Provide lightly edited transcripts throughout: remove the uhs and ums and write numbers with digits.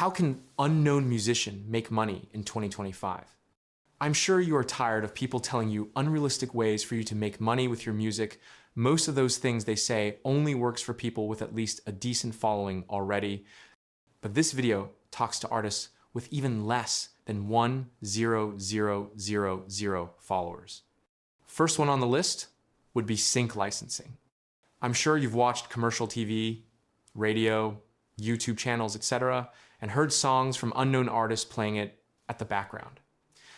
How can unknown musician make money in 2025? I'm sure you are tired of people telling you unrealistic ways for you to make money with your music. Most of those things they say only works for people with at least a decent following already. But this video talks to artists with even less than 1,000 followers. First one on the list would be sync licensing. I'm sure you've watched commercial TV, radio, YouTube channels, etc., and heard songs from unknown artists playing it at the background.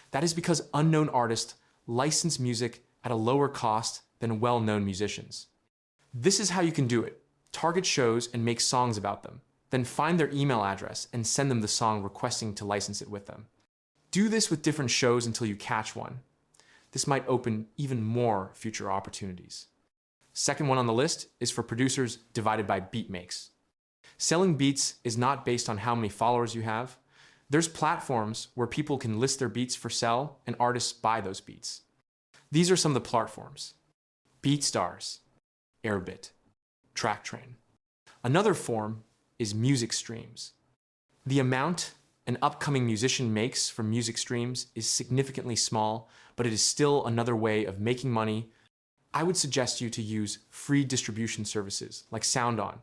That is because unknown artists license music at a lower cost than well-known musicians. This is how you can do it. Target shows and make songs about them. Then find their email address and send them the song requesting to license it with them. Do this with different shows until you catch one. This might open even more future opportunities. Second one on the list is for producers divided by beat makes. Selling beats is not based on how many followers you have. There's platforms where people can list their beats for sale and artists buy those beats. These are some of the platforms: BeatStars, Airbit, TrackTrain. Another form is music streams. The amount an upcoming musician makes from music streams is significantly small, but it is still another way of making money. I would suggest you to use free distribution services like SoundOn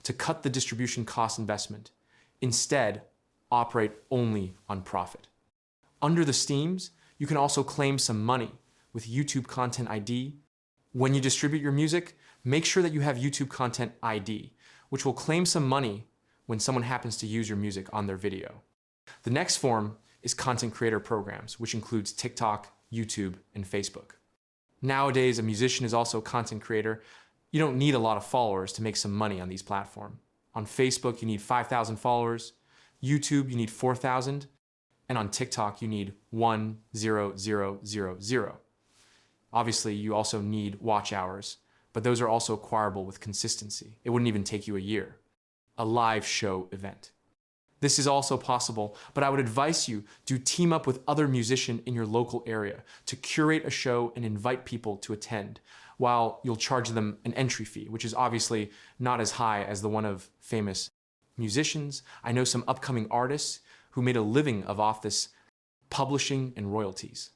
to cut the distribution cost investment. Instead, operate only on profit. Under the Steams, you can also claim some money with YouTube Content ID. When you distribute your music, make sure that you have YouTube Content ID, which will claim some money when someone happens to use your music on their video. The next form is content creator programs, which includes TikTok, YouTube, and Facebook. Nowadays, a musician is also a content creator. You don't need a lot of followers to make some money on these platforms. On Facebook, you need 5,000 followers. YouTube, you need 4,000. And on TikTok, you need 1,000. Obviously, you also need watch hours, but those are also acquirable with consistency. It wouldn't even take you a year. A live show event. This is also possible, but I would advise you to team up with other musicians in your local area to curate a show and invite people to attend, while you'll charge them an entry fee, which is obviously not as high as the one of famous musicians. I know some upcoming artists who made a living off this publishing and royalties.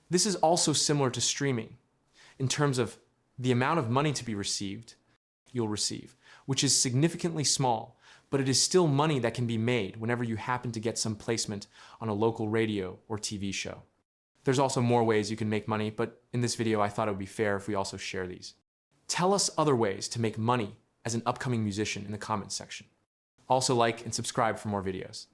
This is also similar to streaming in terms of the amount of money to be received, you'll receive, which is significantly small, but it is still money that can be made whenever you happen to get some placement on a local radio or TV show. There's also more ways you can make money, but in this video I thought it would be fair if we also share these. Tell us other ways to make money as an upcoming musician in the comments section. Also like and subscribe for more videos.